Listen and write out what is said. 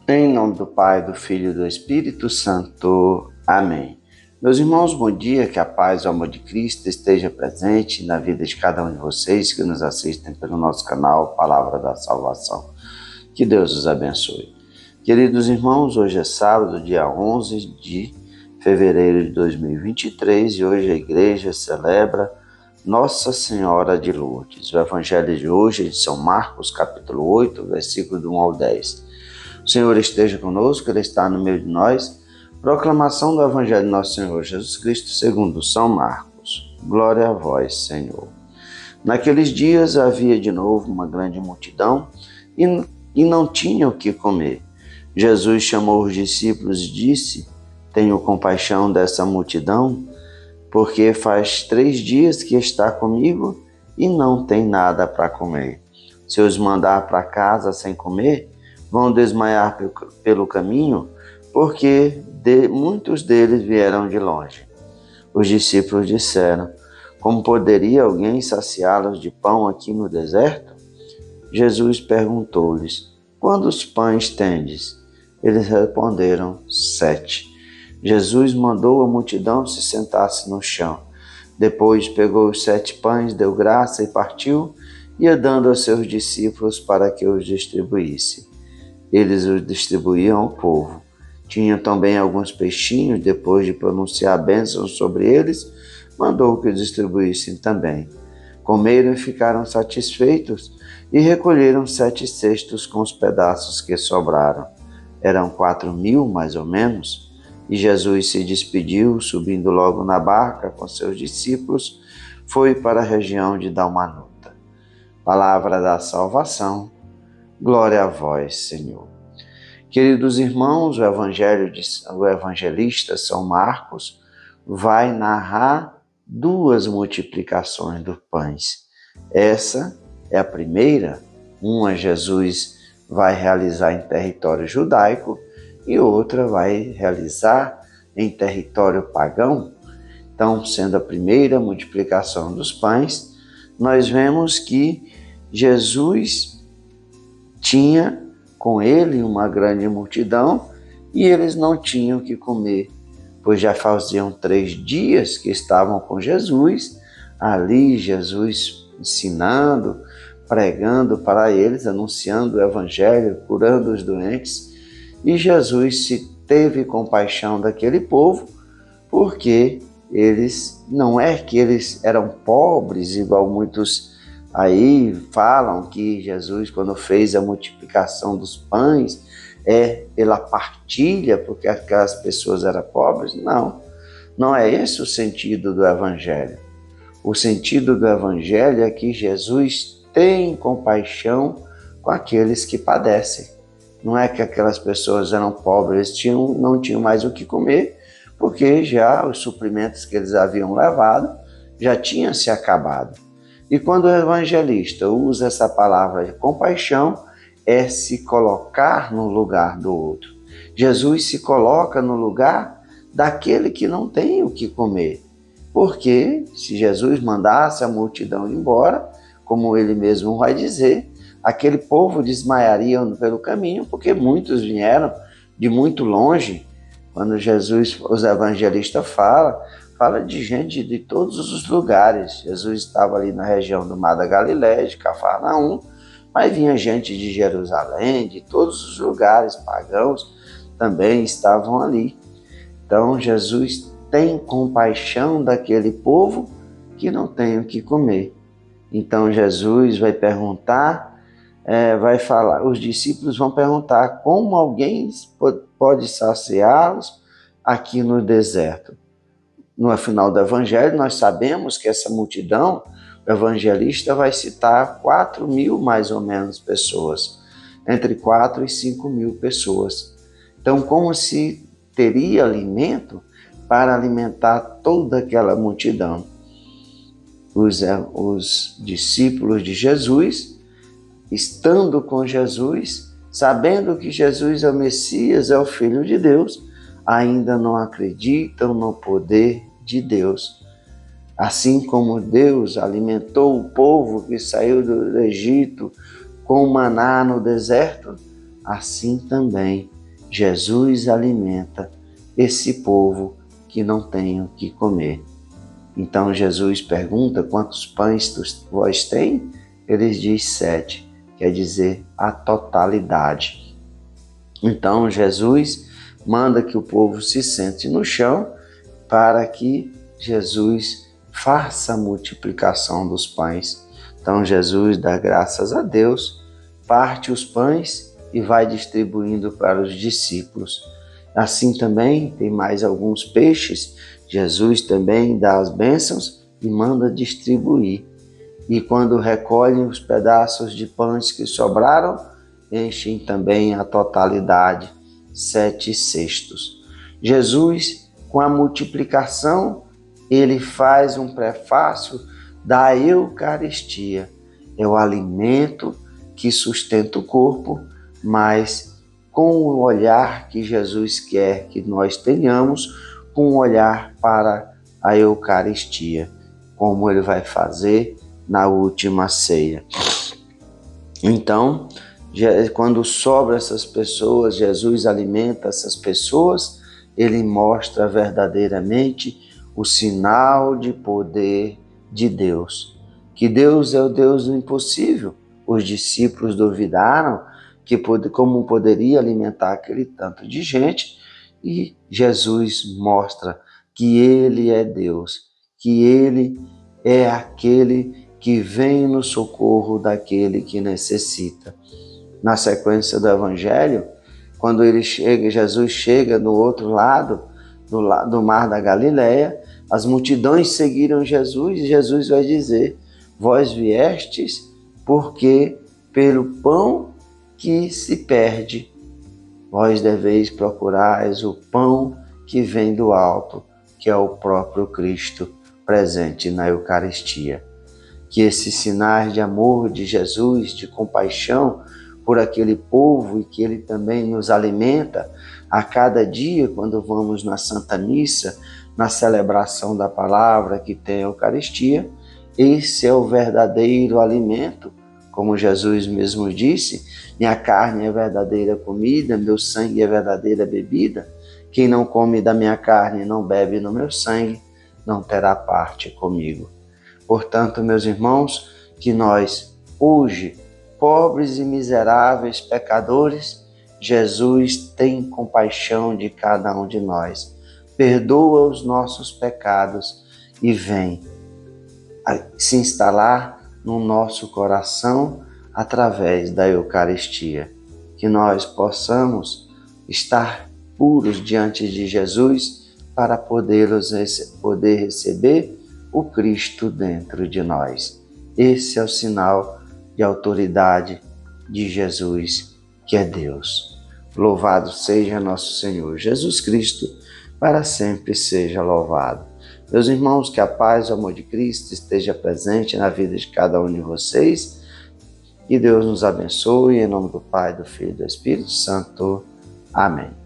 Em nome do Pai, do Filho e do Espírito Santo. Amém. Meus irmãos, bom dia, que a paz e o amor de Cristo esteja presente na vida de cada um de vocês que nos assistem pelo nosso canal Palavra da Salvação. Que Deus os abençoe. Queridos irmãos, hoje é sábado, dia 11 de fevereiro de 2023 e hoje a igreja celebra Nossa Senhora de Lourdes. O evangelho de hoje é de São Marcos, capítulo 8, versículo do 1 ao 10. O Senhor esteja conosco, Ele está no meio de nós. Proclamação do Evangelho de Nosso Senhor Jesus Cristo, segundo São Marcos. Glória a vós, Senhor. Naqueles dias havia de novo uma grande multidão e não tinham o que comer. Jesus chamou os discípulos e disse: Tenho compaixão dessa multidão, porque faz 3 dias que está comigo e não tem nada para comer. Se os mandar para casa sem comer, vão desmaiar pelo caminho, porque muitos deles vieram de longe. Os discípulos disseram: Como poderia alguém saciá-los de pão aqui no deserto? Jesus perguntou-lhes: Quantos pães tendes? Eles responderam: 7. Jesus mandou a multidão se sentasse no chão. Depois pegou os 7 pães, deu graça e partiu, ia dando aos seus discípulos para que os distribuísse. Eles os distribuíam ao povo. Tinha também alguns peixinhos, depois de pronunciar bênçãos sobre eles, mandou que os distribuíssem também. Comeram e ficaram satisfeitos e recolheram 7 cestos com os pedaços que sobraram. Eram 4.000, mais ou menos, e Jesus se despediu, subindo logo na barca com seus discípulos, foi para a região de Dalmanuta. Palavra da salvação. Glória a vós, Senhor. Queridos irmãos, o evangelista São Marcos vai narrar 2 multiplicações dos pães. Essa é a primeira, uma Jesus vai realizar em território judaico e outra vai realizar em território pagão. Então, sendo a primeira multiplicação dos pães, nós vemos que Jesus tinha com ele uma grande multidão e eles não tinham o que comer, pois já faziam 3 dias que estavam com Jesus, ali Jesus ensinando, pregando para eles, anunciando o evangelho, curando os doentes, e Jesus se teve compaixão daquele povo, porque não é que eles eram pobres, igual muitos aí falam que Jesus, quando fez a multiplicação dos pães, é pela partilha, porque aquelas pessoas eram pobres. Não é esse o sentido do Evangelho. O sentido do Evangelho é que Jesus tem compaixão com aqueles que padecem. Não é que aquelas pessoas eram pobres, não tinham mais o que comer, porque já os suprimentos que eles haviam levado já tinham se acabado. E quando o evangelista usa essa palavra de compaixão, é se colocar no lugar do outro. Jesus se coloca no lugar daquele que não tem o que comer. Porque se Jesus mandasse a multidão embora, como ele mesmo vai dizer, aquele povo desmaiaria pelo caminho, porque muitos vieram de muito longe. Quando Jesus, os evangelistas fala de gente de todos os lugares. Jesus estava ali na região do Mar da Galileia, de Cafarnaum, mas vinha gente de Jerusalém, de todos os lugares, pagãos também estavam ali. Então Jesus tem compaixão daquele povo que não tem o que comer. Então Jesus vai perguntar, os discípulos vão perguntar como alguém pode saciá-los aqui no deserto. No final do evangelho, nós sabemos que essa multidão, o evangelista vai citar 4.000 mais ou menos pessoas, entre 4 e 5.000 pessoas. Então, como se teria alimento para alimentar toda aquela multidão? Os discípulos de Jesus, estando com Jesus, sabendo que Jesus é o Messias, é o Filho de Deus, ainda não acreditam no poder de Deus. Assim como Deus alimentou o povo que saiu do Egito com maná no deserto, assim também Jesus alimenta esse povo que não tem o que comer. Então Jesus pergunta: quantos pães vós tem? Eles dizem 7, quer dizer a totalidade. Então Jesus manda que o povo se sente no chão para que Jesus faça a multiplicação dos pães. Então Jesus dá graças a Deus, parte os pães e vai distribuindo para os discípulos. Assim também tem mais alguns peixes. Jesus também dá as bênçãos e manda distribuir. E quando recolhem os pedaços de pães que sobraram, enchem também a totalidade, 7 cestos. Jesus, com a multiplicação, ele faz um prefácio da Eucaristia. É o alimento que sustenta o corpo, mas com o olhar que Jesus quer que nós tenhamos, com um olhar para a Eucaristia, como ele vai fazer na última ceia. Então, quando sobra essas pessoas, Jesus alimenta essas pessoas, ele mostra verdadeiramente o sinal de poder de Deus. Que Deus é o Deus do impossível. Os discípulos duvidaram como poderia alimentar aquele tanto de gente, e Jesus mostra que ele é Deus, que ele é aquele que vem no socorro daquele que necessita. Na sequência do Evangelho, quando Jesus chega no outro lado, do mar da Galileia, as multidões seguiram Jesus e Jesus vai dizer: vós viestes porque pelo pão que se perde, vós deveis procurar o pão que vem do alto, que é o próprio Cristo presente na Eucaristia. Que esses sinais de amor de Jesus, de compaixão por aquele povo, e que ele também nos alimenta a cada dia quando vamos na Santa Missa, na celebração da palavra que tem a Eucaristia, esse é o verdadeiro alimento. Como Jesus mesmo disse: minha carne é verdadeira comida, meu sangue é verdadeira bebida. Quem não come da minha carne e não bebe no meu sangue, não terá parte comigo. Portanto, meus irmãos, que nós, hoje, pobres e miseráveis pecadores, Jesus tem compaixão de cada um de nós, perdoa os nossos pecados e vem se instalar no nosso coração através da Eucaristia. Que nós possamos estar puros diante de Jesus para poder receber o Cristo dentro de nós. Esse é o sinal de autoridade de Jesus, que é Deus. Louvado seja nosso Senhor Jesus Cristo, para sempre seja louvado. Meus irmãos, que a paz e o amor de Cristo esteja presente na vida de cada um de vocês. Que Deus nos abençoe, em nome do Pai, do Filho e do Espírito Santo. Amém.